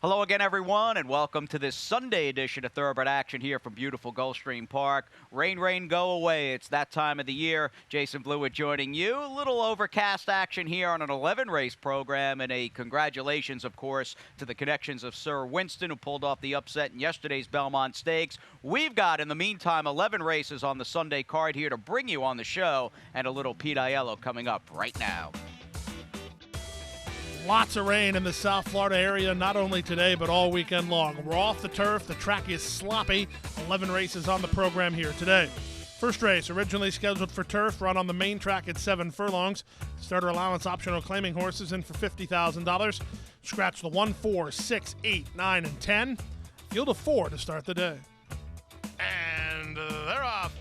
Hello again, everyone, and welcome to this Sunday edition of Thoroughbred Action here from beautiful Gulfstream Park. Rain, rain, go away. It's that time of the year. Jason Blewett joining you. A little overcast action here on an 11-race program, and a congratulations, of course, to the connections of Sir Winston, who pulled off the upset in yesterday's Belmont Stakes. We've got, in the meantime, 11 races on the Sunday card here to bring you on the show, and a little Pete Aiello coming up right now. Lots of rain in the South Florida area, not only today, but all weekend long. We're off the turf. The track is sloppy. 11 races on the program here today. First race, originally scheduled for turf, run on the main track at 7 furlongs. Starter allowance optional claiming horses in for $50,000. Scratch the 1, 4, 6, 8, 9, and 10. Field of 4 to start the day. And they're off.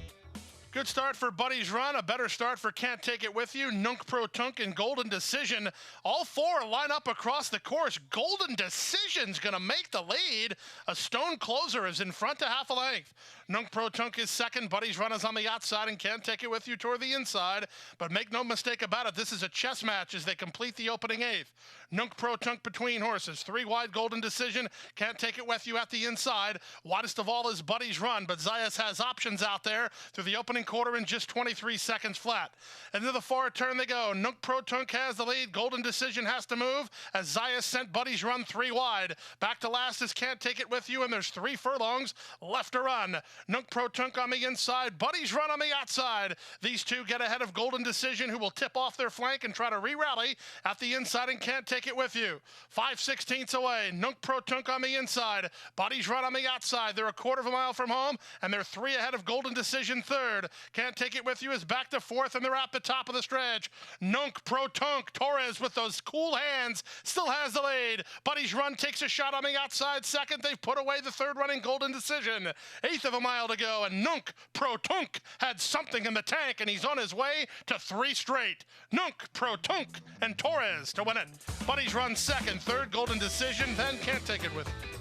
Good start for Buddy's Run, a better start for Can't Take It With You, Nunk Pro Tunk, and Golden Decision. All four line up across the course. Golden Decision's going to make the lead. A stone closer is in front to half a length. Nunk Pro Tunk is second. Buddy's Run is on the outside and Can't Take It With You toward the inside. But make no mistake about it, this is a chess match as they complete the opening eighth. Nunk Pro Tunk between horses. 3 wide, Golden Decision. Can't Take It With You at the inside. Widest of all is Buddy's Run, but Zayas has options out there through the opening quarter in just 23 seconds flat. Into the far turn they go. Nunk Pro Tunk has the lead. Golden Decision has to move as Zayas sent Buddy's Run 3 wide. Back to last is Can't Take It With You, and there's 3 furlongs left to run. Nunk Pro Tunk on the inside. Buddy's Run on the outside. These two get ahead of Golden Decision, who will tip off their flank and try to re-rally at the inside and Can't Take It With You. 5/16 away. Nunk Pro Tunk on the inside. Buddy's Run on the outside. They're a quarter of a mile from home, and they're 3 ahead of Golden Decision third. Can't Take It With You is back to fourth, and they're at the top of the stretch. Nunk Pro Tunk. Torres with those cool hands still has the lead. Buddy's Run takes a shot on the outside second. They've put away the third running Golden Decision. Eighth of a mile to go, and Nunk Pro Tunk had something in the tank, and he's on his way to 3 straight. Nunk Pro Tunk and Torres to win it. Buddy's Run second, third Golden Decision, then Can't Take It With You.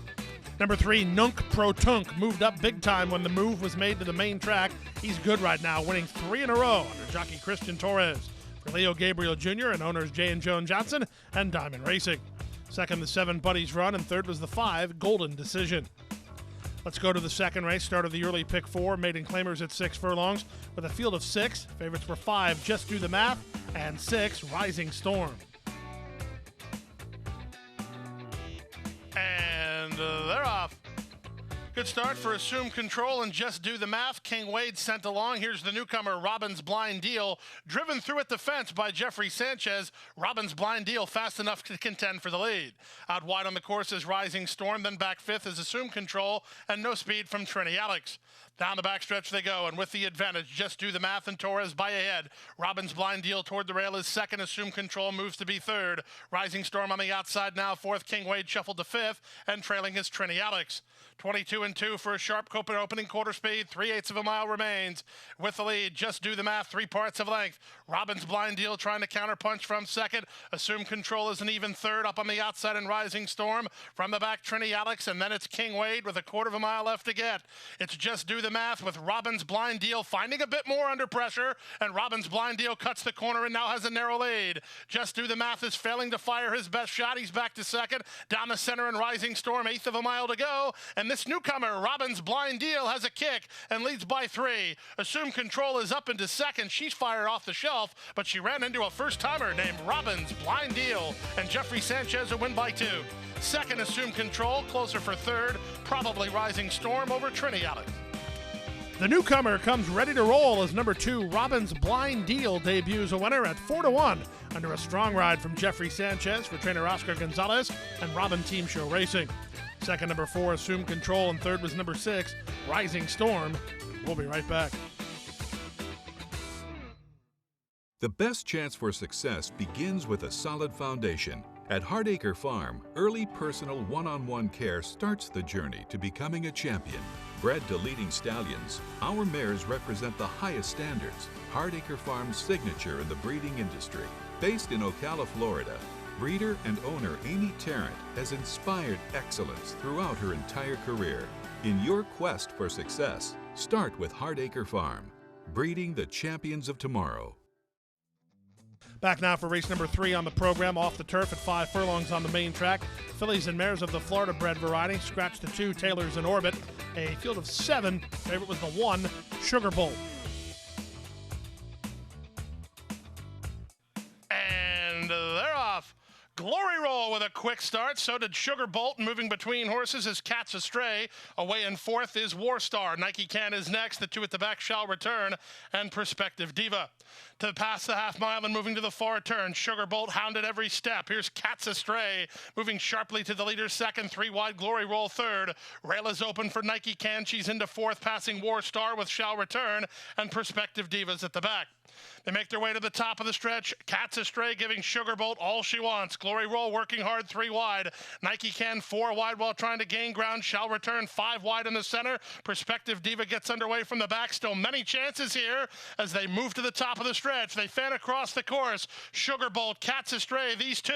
Number 3, Nunk Pro Tunk, moved up big time when the move was made to the main track. He's good right now, winning 3 in a row under jockey Christian Torres. For Leo Gabriel Jr. and owners Jay and Joan Johnson and Diamond Racing. Second, the 7, Buddy's Run, and third was the 5, Golden Decision. Let's go to the second race. Start of the early pick 4, maiden claimers at 6 furlongs with a field of 6. Favorites were 5, Just Do the Math, and 6, Rising Storm. And they're off. Good start for Assume Control and Just Do the Math. King Wade sent along. Here's the newcomer, Robin's Blind Deal. Driven through at the fence by Jeffrey Sanchez. Robin's Blind Deal fast enough to contend for the lead. Out wide on the course is Rising Storm. Then back fifth is Assume Control. And No Speed from Trini Alex. Down the backstretch they go, and with the advantage, Just Do the Math and Torres by ahead. Robin's Blind Deal toward the rail is second. Assume Control moves to be third. Rising Storm on the outside now fourth. King Wade shuffled to fifth, and trailing is Trini Alex. 22-2 for a sharp opening quarter speed. 3/8 of a mile remains. With the lead, Just Do the Math, 3 parts of length. Robin's Blind Deal trying to counterpunch from second. Assume Control is an even third. Up on the outside and Rising Storm. From the back, Trini Alex, and then it's King Wade with a quarter of a mile left to get. It's Just Do the Math with Robin's Blind Deal finding a bit more under pressure, and Robin's Blind Deal cuts the corner and now has a narrow lead. Just Do the Math is failing to fire his best shot. He's back to second. Down the center and Rising Storm, 1/8 of a mile to go. And this newcomer, Robin's Blind Deal, has a kick and leads by 3. Assume Control is up into second. She's fired off the shelf, but she ran into a first-timer named Robin's Blind Deal, and Jeffrey Sanchez will win by 2. Second, Assume Control, closer for third, probably Rising Storm over Trini Alex. The newcomer comes ready to roll as number 2, Robin's Blind Deal, debuts a winner at 4-1 under a strong ride from Jeffrey Sanchez for trainer Oscar Gonzalez and Robin Team Show Racing. Second, number 4, Assume Control, and third was number 6, Rising Storm. We'll be right back. The best chance for success begins with a solid foundation. At Hardacre Farm, early personal one-on-one care starts the journey to becoming a champion. Bred to leading stallions, our mares represent the highest standards. Hardacre Farm's signature in the breeding industry. Based in Ocala, Florida, breeder and owner Amy Tarrant has inspired excellence throughout her entire career. In your quest for success, start with Hardacre Farm, breeding the champions of tomorrow. Back now for race number 3 on the program, off the turf at 5 furlongs on the main track. Fillies and mares of the Florida bred variety. Scratch the 2, Taylor's in orbit. A field of 7. Favorite was the 1, Sugar Bolt. And they're off. Glory Roll with a quick start. So did Sugar Bolt. Moving between horses is Cat's Astray. Away in fourth is War Star. Nike Can is next. The 2 at the back Shall Return. And Prospective Diva. To pass the half mile and moving to the far turn. Sugar Bolt hounded every step. Here's Cat's Astray. Moving sharply to the leader second. 3 wide Glory Roll third. Rail is open for Nike Can. She's into fourth, passing War Star with Shall Return. And Prospective Divas at the back. They make their way to the top of the stretch. Cat's Astray giving Sugar Bolt all she wants. Glory Roll working hard 3 wide. Nike Can 4 wide while trying to gain ground. Shall Return 5 wide in the center. Prospective Diva gets underway from the back. Still many chances here as they move to the top of the stretch. They fan across the course. Sugar Bolt, Cat's Astray, these 2.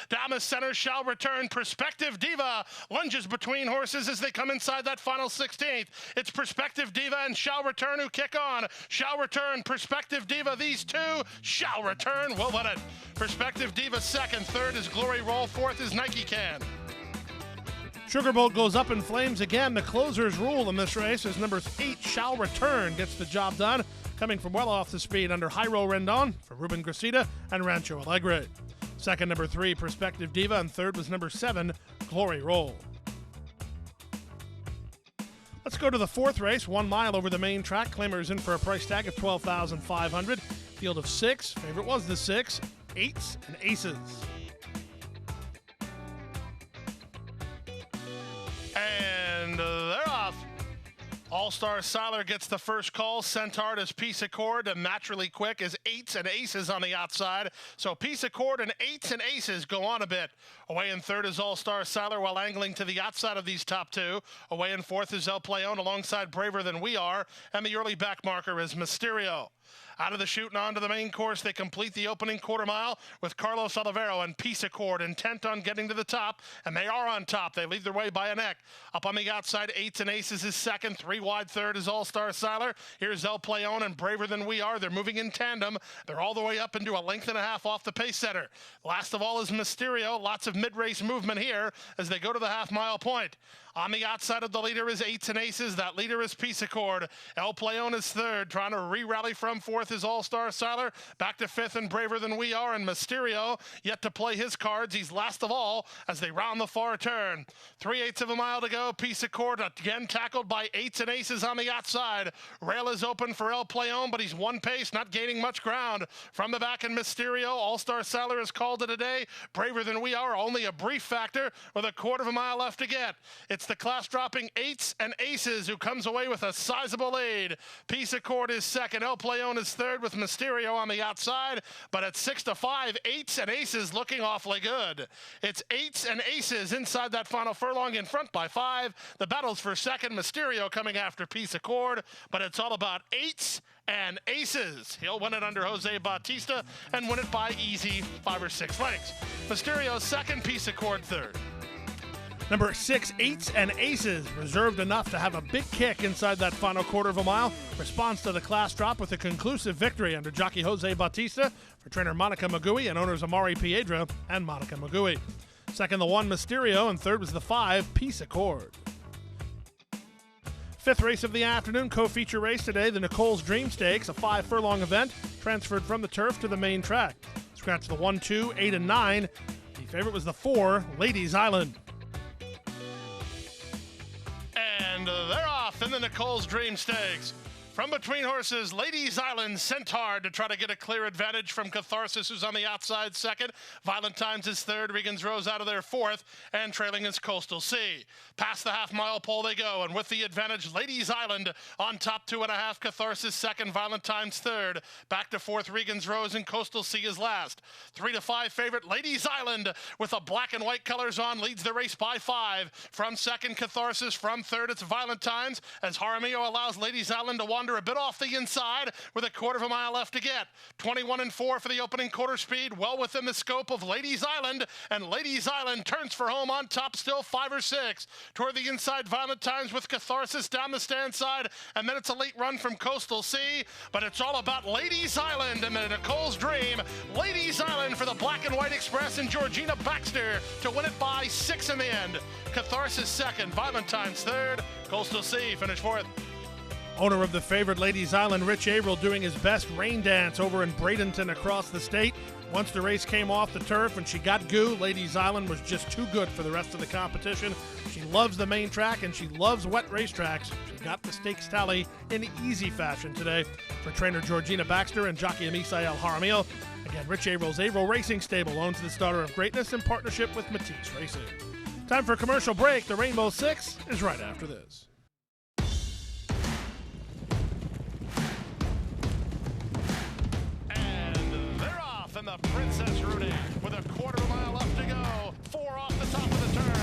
Down the center, Shall Return. Prospective Diva lunges between horses as they come inside that final 16th. It's Prospective Diva and Shall Return who kick on. Shall Return, Prospective Diva, these 2. Shall Return will win it. Prospective Diva second. Third is Glory Roll. Fourth is Nike Can. Sugar Bolt goes up in flames again. The closers rule in this race as number 8, Shall Return, gets the job done. Coming from well off the speed under Jairo Rendon for Ruben Gracida and Rancho Alegre. Second, number 3, Prospective Diva, and third was number 7, Glory Roll. Let's go to the 4th race, 1 mile over the main track. Claimers in for a price tag of $12,500. Field of 6. Favorite was the 6, 8s, and Aces. And they're off. All-Star Siler gets the first call. Centaur is Peace Accord, and Naturally Quick is 8s and Aces on the outside. So Peace Accord and 8s and Aces go on a bit. Away in third is All-Star Siler while angling to the outside of these top 2. Away in fourth is El Playon alongside Braver Than We Are, and the early back marker is Mysterio. Out of the chute and onto the main course, they complete the opening quarter mile with Carlos Olivero and Peace Accord intent on getting to the top, and they are on top. They lead their way by a neck. Up on the outside, 8s and Aces is second. 3 wide third is All-Star Siler. Here's El Playon and Braver Than We Are. They're moving in tandem. They're all the way up into a length and a half off the pace setter. Last of all is Mysterio. Lots of mid-race movement here as they go to the half-mile point. On the outside of the leader is 8s and Aces. That leader is Peace Accord. El Playon is third. Trying to re-rally from fourth is All-Star Siler. Back to fifth and Braver Than We Are. And Mysterio yet to play his cards. He's last of all as they round the far turn. 3/8 of a mile to go. Peace Accord again tackled by 8s and Aces on the outside. Rail is open for El Playon, but he's one pace, not gaining much ground. From the back and Mysterio. All-Star Siler has called it a day. Braver Than We Are only a brief factor with a quarter of a mile left to get. It's the class-dropping 8s and Aces who comes away with a sizable lead. Peace Accord is second. El Playon is third with Mysterio on the outside. But at 6-5, 8s and Aces looking awfully good. It's 8s and Aces inside that final furlong in front by 5. The battle's for second. Mysterio coming after Peace Accord. But it's all about 8s and Aces. He'll win it under Jose Bautista and win it by easy 5 or 6 lengths. Mysterio second, Peace Accord third. Number 6, 8s and Aces, reserved enough to have a big kick inside that final quarter of a mile. Responds to the class drop with a conclusive victory under jockey Jose Bautista for trainer Monica Magui and owners Amari Piedra and Monica Magui. Second, the 1, Mysterio, and third was the 5, Peace Accord. 5th race of the afternoon, co-feature race today, the Nicole's Dream Stakes, a 5-furlong event transferred from the turf to the main track. Scratch the 1, 2, 8, and 9. The favorite was the 4, Ladies Island. And they're off in the Nicole's Dream Stakes. From between horses, Ladies Island sent hard to try to get a clear advantage from Catharsis, who's on the outside second. Violent Times is third. Regan's Rose out of there fourth. And trailing is Coastal Sea. Past the half-mile pole they go. And with the advantage, Ladies Island on top 2.5. Catharsis second. Violent Times third. Back to fourth, Regan's Rose, and Coastal Sea is last. 3-5 favorite, Ladies Island, with the black and white colors on, leads the race by 5. From second, Catharsis. From third, it's Violent Times, as Jaramillo allows Ladies Island to wander under, a bit off the inside with a quarter of a mile left to get. 21-4 for the opening quarter speed, well within the scope of Ladies Island, and Ladies Island turns for home on top, still 5 or 6. Toward the inside, Violent Times with Catharsis down the stand side, and then it's a late run from Coastal Sea, but it's all about Ladies Island and the Nicole's Dream. Ladies Island for the Black and White Express and Georgina Baxter to win it by 6 in the end. Catharsis second, Violent Times third, Coastal Sea finished fourth. Owner of the favorite Ladies Island, Rich Averill, doing his best rain dance over in Bradenton across the state. Once the race came off the turf and she got goo, Ladies Island was just too good for the rest of the competition. She loves the main track and she loves wet racetracks. She got the stakes tally in easy fashion today. For trainer Georgina Baxter and jockey Misael Jaramillo, again, Rich Averill's Averill Racing Stable owns the Starter of Greatness in partnership with Matisse Racing. Time for a commercial break. The Rainbow Six is right after this. And the Princess Rooney with a quarter of a mile left to go. 4 off the top of the turn.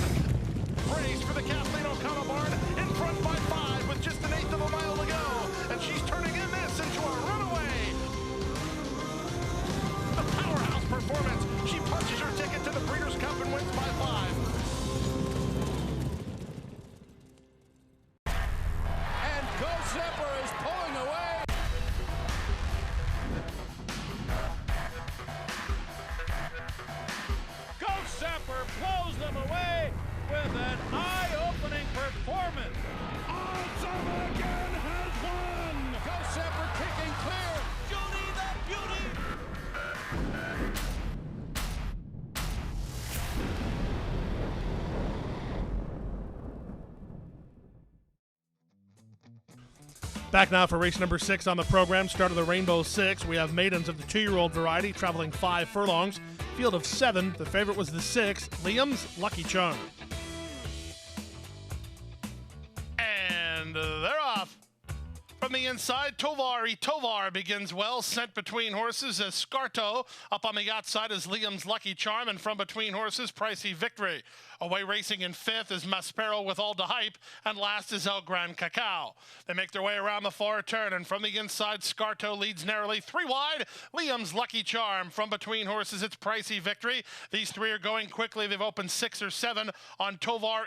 Race for the Kathleen O'Connell barn in front by 5 with just an eighth of a mile to go. And she's turning in this into a runaway. The powerhouse performance. She punches her ticket to the Breeders' Cup and wins by 5. And Go Zipper is pulling away. Zephyr blows them away with an eye-opening performance. Awesome again has won. Go Zephyr kicking clear. Judy the Beauty. Back now for race number 6 on the program. Start of the Rainbow Six. We have maidens of the 2-year-old variety traveling 5 furlongs. Field of 7. The favorite was the 6, Liam's Lucky Charm. And they're off. From the inside, Tovar begins well, sent between horses as Scarto. Up on the outside is Liam's Lucky Charm, and from between horses, Pricey Victory. Away racing in 5th is Maspero with All the Hype, and last is El Gran Cacao. They make their way around the far turn, and from the inside, Scarto leads narrowly 3 wide. Liam's Lucky Charm. From between horses, it's Pricey Victory. These 3 are going quickly. They've opened 6 or 7 on Tovar,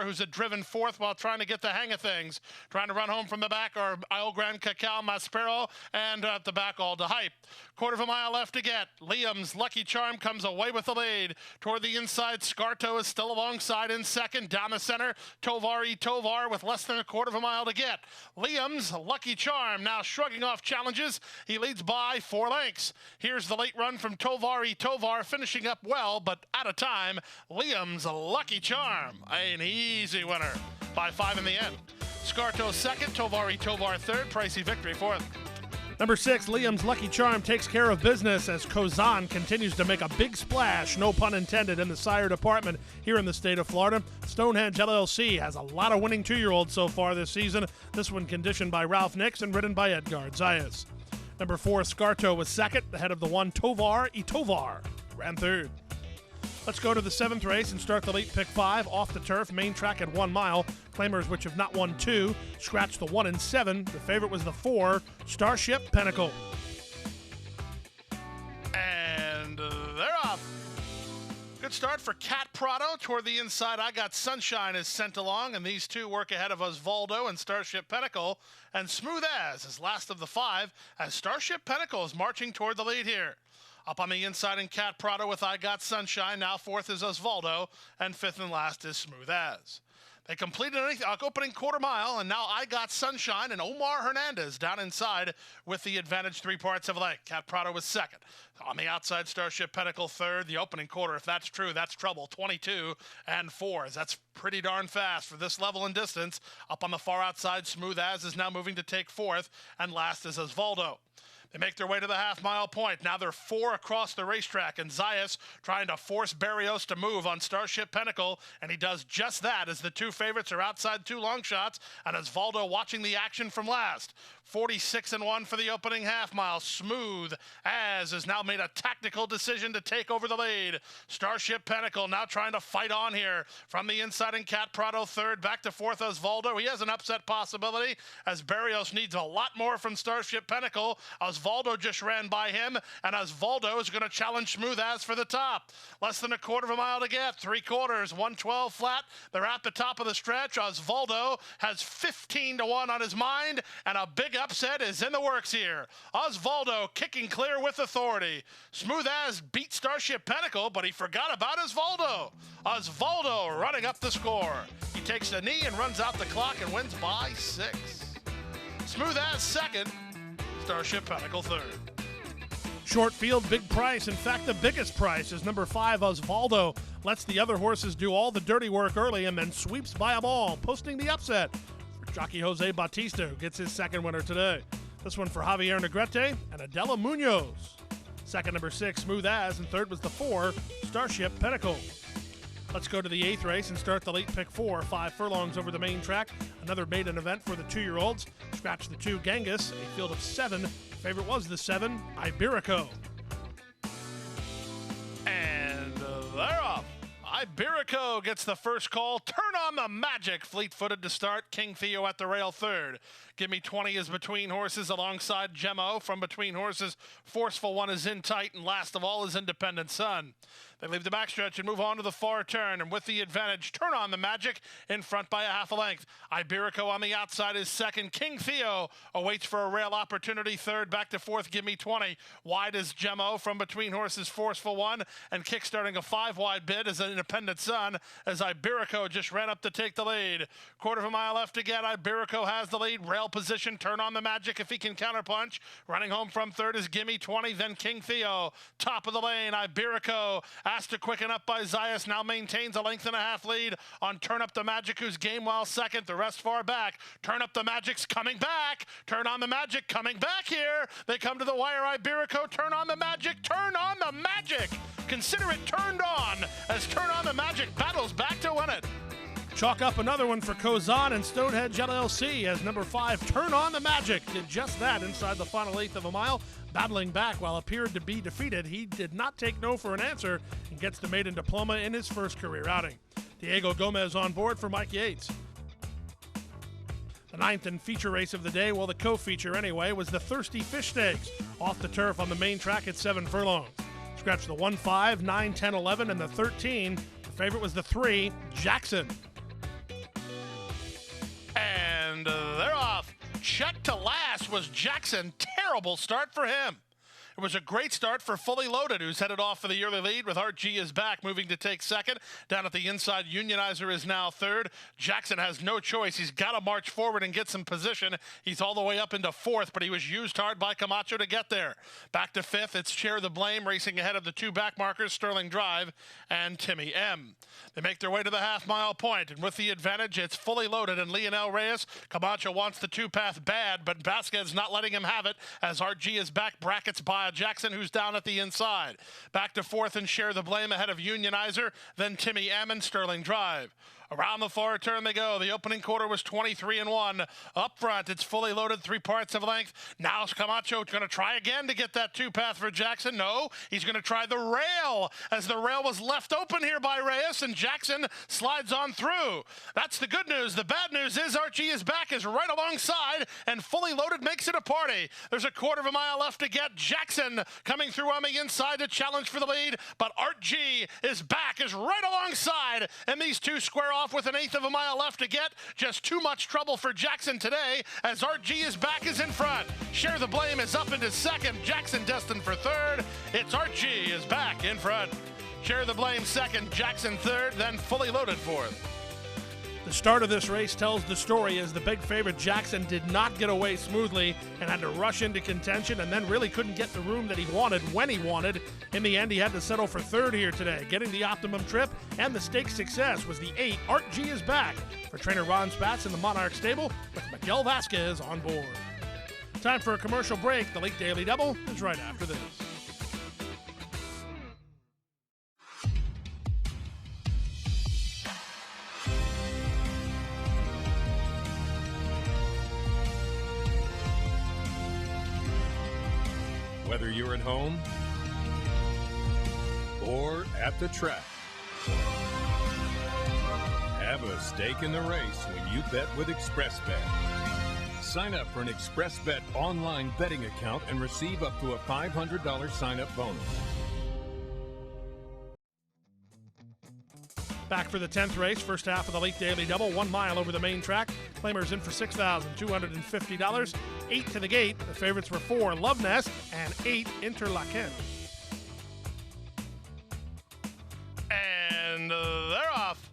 who's a driven 4th while trying to get the hang of things. Trying to run home from the back are El Gran Cacao, Maspero, and at the back, All the Hype. Quarter of a mile left to get. Liam's Lucky Charm comes away with the lead. Toward the inside, Scarto is still alongside in second. Down the center, Tovar with less than a quarter of a mile to get. Liam's Lucky Charm now shrugging off challenges. He leads by 4 lengths. Here's the late run from Tovar, finishing up well, but out of time. Liam's Lucky Charm, an easy winner by 5 in the end. Scarto second, Tovar third, Pricey Victory fourth. Number 6, Liam's Lucky Charm takes care of business as Kozan continues to make a big splash, no pun intended, in the sire department here in the state of Florida. Stonehenge LLC has a lot of winning 2-year-olds so far this season. This one conditioned by Ralph Nix and ridden by Edgard Zayas. Number 4, Scarto was second, ahead of the 1, Tovar ran third. Let's go to the 7th race and start the late pick 5 off the turf, main track at 1 mile. Claimers which have not won 2, scratch the 1 and 7. The favorite was the 4, Starship Pinnacle. And they're off. Good start for Cat Prado. Toward the inside, I Got Sunshine is sent along, and these 2 work ahead of Osvaldo and Starship Pinnacle. And Smooth As is last of the 5, as Starship Pinnacle is marching toward the lead here. Up on the inside in Cat Prado with I Got Sunshine. Now 4th is Osvaldo, and 5th and last is Smooth As. They completed an opening quarter mile, and now I Got Sunshine and Omar Hernandez down inside with the advantage 3 parts of a length. Cat Prado was second. On the outside, Starship Pinnacle third. The opening quarter, if that's true, that's trouble. 22 and 4s. That's pretty darn fast for this level and distance. Up on the far outside, Smooth As is now moving to take 4th, and last is Osvaldo. They make their way to the half-mile point. Now they're 4 across the racetrack, and Zayas trying to force Barrios to move on Starship Pinnacle, and he does just that as the two favorites are outside 2 long shots, and Osvaldo watching the action from last. 46-1 for the opening half-mile. Smooth As has now made a tactical decision to take over the lead. Starship Pinnacle now trying to fight on here from the inside, and Cat Prado third, back to fourth Osvaldo. He has an upset possibility as Barrios needs a lot more from Starship Pinnacle. Osvaldo just ran by him, and Osvaldo is going to challenge Smooth As for the top. Less than a quarter of a mile to get. 3/4, 112 flat. They're at the top of the stretch. Osvaldo has 15-1 on his mind, and a big upset is in the works here. Osvaldo kicking clear with authority. Smooth As beat Starship Pinnacle, but he forgot about Osvaldo. Osvaldo running up the score. He takes the knee and runs out the clock and wins by 6. Smooth As second, Starship Pinnacle third. Short field, big price. In fact, the biggest price is number 5, Osvaldo. Lets the other horses do all the dirty work early and then sweeps by them all, posting the upset for jockey Jose Bautista, who gets his second winner today. This one for Javier Negrete and Adela Munoz. Second, number 6, Smooth As, and third was the 4, Starship Pinnacle. Let's go to the 8th race and start the late pick 4, 5 furlongs over the main track. Another maiden event for the 2-year-olds. Scratch the 2, Genghis, a field of 7. Favorite was the 7, Iberico. And they're off. Iberico gets the first call. Turn on the magic. Fleet-footed to start. King Theo at the rail third. Give Me 20 is between horses alongside Gemmo. From between horses, Forceful One is in tight, and last of all is Independent Sun. They leave the backstretch and move on to the far turn, and with the advantage, Turn on the Magic in front by a half a length. Iberico on the outside is second. King Theo awaits for a rail opportunity third. Back to fourth, Give Me 20. Wide is Gemmo. From between horses, Forceful One, and kickstarting a 5-wide bid is an Independent Sun as Iberico just ran up to take the lead. Quarter of a mile left to get. Iberico has the lead. Rail position, Turn on the Magic if he can counterpunch. Running home from third is Gimme 20, then King Theo. Top of the lane, Iberico asked to quicken up by Zayas, now maintains a length and a half lead on Turn Up the Magic, who's game well second. The rest far back. Turn Up the Magic's coming back. Turn on the Magic coming back here. They come to the wire. Iberico, Turn on the Magic. Turn on the Magic. Consider it turned on as Turn on the Magic battles back to win it. Chalk up another one for Kozan and Stonehenge LLC as number 5, Turn on the Magic, did just that inside the final 1/8 of a mile. Battling back while appeared to be defeated, he did not take no for an answer and gets the maiden diploma in his first career outing. Diego Gomez on board for Mike Yates. The 9th and feature race of the day, well, the co-feature anyway, was the Thirsty Fish Stakes, off the turf on the main track at 7 furlongs. Scratch the 1, 5, 9, 10, 11, and the 13. The favorite was the 3, Jackson. And they're off. Check to last was Jackson. Terrible start for him. It was a great start for Fully Loaded, who's headed off for the early lead with Art G is back, moving to take second. Down at the inside, Unionizer is now third. Jackson has no choice. He's got to march forward and get some position. He's all the way up into fourth, but he was used hard by Camacho to get there. Back to fifth, it's Share the Blame, racing ahead of the 2 back markers, Sterling Drive and Timmy M. They make their way to the half-mile point, and with the advantage, it's Fully Loaded and Lionel Reyes. Camacho wants the 2-path bad, but Vasquez not letting him have it as Art G is back, brackets by Jackson, who's down at the inside. Back to fourth and Share the Blame ahead of Unionizer, then Timmy M and Sterling Drive. Around the far turn they go. The opening quarter was 23-1. Up front, it's Fully Loaded, 3 parts of length. Now Camacho going to try again to get that 2-path for Jackson. No, he's going to try the rail as the rail was left open here by Reyes, and Jackson slides on through. That's the good news. The bad news is Archie is back, is right alongside, and Fully Loaded makes it a party. There's a quarter of a mile left to get. Jackson coming through on the inside to challenge for the lead, but Art G is back, is right alongside, and these two square off with an 1/8 of a mile left to get. Just too much trouble for Jackson today as Art G is back, is in front. Share the Blame is up into second. Jackson destined for third. It's Art G is back in front. Share the Blame second, Jackson third, then Fully Loaded fourth. The start of this race tells the story as the big favorite Jackson did not get away smoothly and had to rush into contention and then really couldn't get the room that he wanted when he wanted. In the end, he had to settle for third here today. Getting the optimum trip and the stakes success was the 8, Art G is back, for trainer Ron Spatz in the Monarch stable with Miguel Vasquez on board. Time for a commercial break. The Late Daily Double is right after this. Whether you're at home or at the track, have a stake in the race when you bet with ExpressBet. Sign up for an ExpressBet online betting account and receive up to a $500 sign-up bonus. Back for the 10th race, first half of the Late Daily Double, 1 mile over the main track. Claimers in for $6,250. 8 to the gate. The favorites were 4, Love Nest, and 8, Interlaken. And they're off.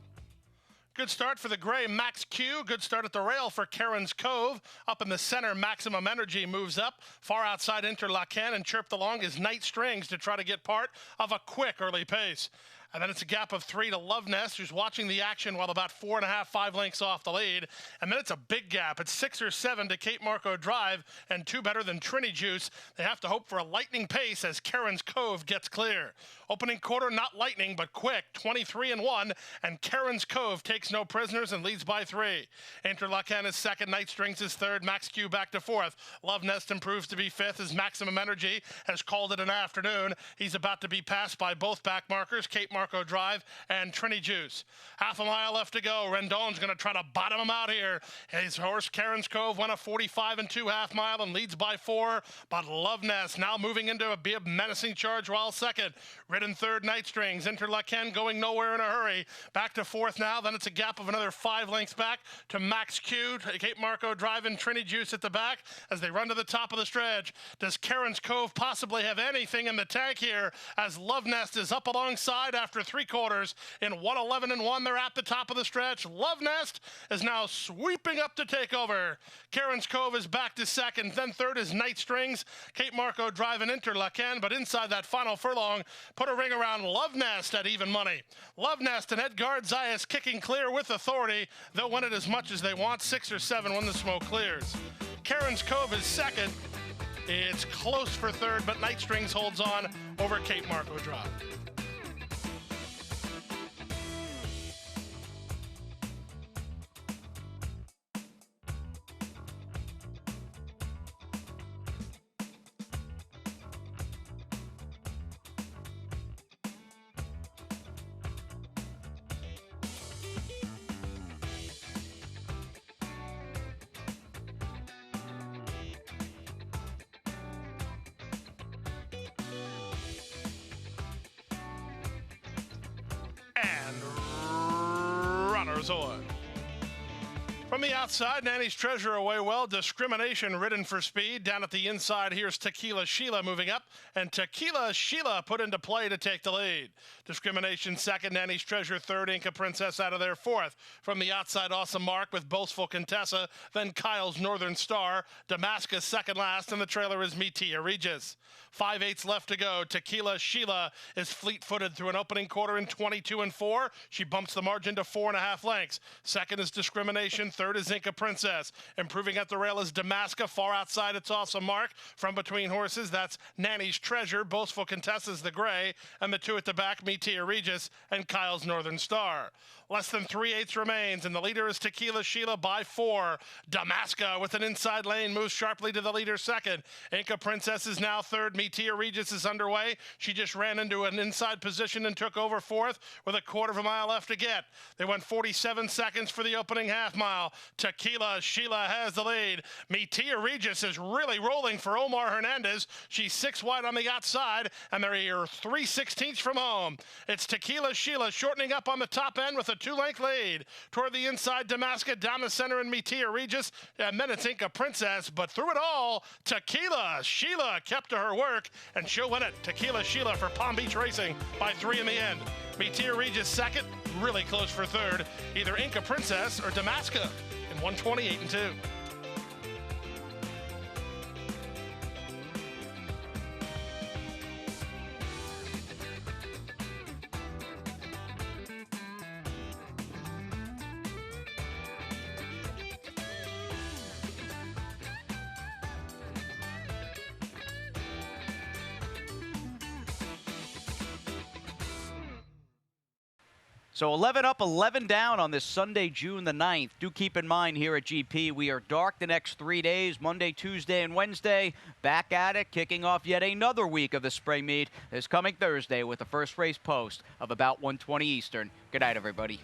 Good start for the gray Max Q. Good start at the rail for Karen's Cove. Up in the center, Maximum Energy moves up. Far outside Interlaken and chirped along his Night Strings to try to get part of a quick early pace. And then it's a gap of 3 to Love Nest, who's watching the action while about 4.5, 5 lengths off the lead. And then it's a big gap. It's 6 or 7 to Cape Marco Drive and 2 better than Trini Juice. They have to hope for a lightning pace as Karen's Cove gets clear. Opening quarter, not lightning, but quick, 23-1, and Karen's Cove takes no prisoners and leads by 3. Interlaken is second, Night Strings is third, Max Q back to fourth. Love Nest improves to be fifth as Maximum Energy has called it an afternoon. He's about to be passed by both back markers, Cape Marco Drive and Trini Juice. Half a mile left to go. Rendon's going to try to bottom him out here. His horse, Karen's Cove, won a 45 2/2 mile and leads by 4, but Love Nest now moving into a big menacing charge while second. Ridden third, Night Strings. Interlaken going nowhere in a hurry. Back to fourth now. Then it's a gap of another 5 lengths back to Max Q. Cape Marco Drive and Trini Juice at the back as they run to the top of the stretch. Does Karen's Cove possibly have anything in the tank here as Love Nest is up alongside after 3 quarters in 1:11-1? They're at the top of the stretch. Love Nest is now sweeping up to take over. Karen's Cove is back to second. Then third is Night Strings. Cape Marco Drive and Interlaken, but inside that final furlong, put a ring around Love Nest at even money. Love Nest and Edgard Zayas kicking clear with authority. They'll win it as much as they want, 6 or 7 when the smoke clears. Karen's Cove is second. It's close for third, but Night Strings holds on over Cape Marco Drive. And runners on. From the outside, Nanny's Treasure away well. Discrimination ridden for speed. Down at the inside, here's Tequila Sheila moving up. And Tequila Sheila put into play to take the lead. Discrimination second, Nanny's Treasure third, Inca Princess out of there fourth. From the outside, Awesome Mark with Boastful Contessa. Then Kyle's Northern Star. Damascus second last, and the trailer is Metea Regis. 5/8 left to go. Tequila Sheila is fleet-footed through an opening quarter in 22-4. She bumps the margin to 4.5 lengths. Second is Discrimination. Third is Inca Princess. Improving at the rail is Damascus. Far outside, it's Awesome Mark. From between horses, that's Nanny's Treasure. Boastful Contessa's the gray. And the 2 at the back, Metea Regis and Kyle's Northern Star. Less than 3/8 remains, and the leader is Tequila Sheila by 4. Damascus with an inside lane moves sharply to the leader second. Inca Princess is now third. Metea Regis is underway. She just ran into an inside position and took over fourth with a quarter of a mile left to get. They went 47 seconds for the opening half mile. Tequila Sheila has the lead. Metea Regis is really rolling for Omar Hernandez. She's 6 wide on the outside, and they're here 3/16 from home. It's Tequila Sheila shortening up on the top end with a 2-length lead. Toward the inside, Damascus down the center and Metea Regis, and then it's Inca Princess. But through it all, Tequila Sheila kept to her work, and she'll win it. Tequila Sheila for Palm Beach Racing by 3 in the end. Metea Regis second, really close for third. Either Inca Princess or Damascus in 128-2. So 11 up, 11 down on this Sunday, June the 9th. Do keep in mind here at GP, we are dark the next 3 days, Monday, Tuesday, and Wednesday. Back at it, kicking off yet another week of the spring meet this coming Thursday with the first race post of about 1:20 Eastern. Good night, everybody.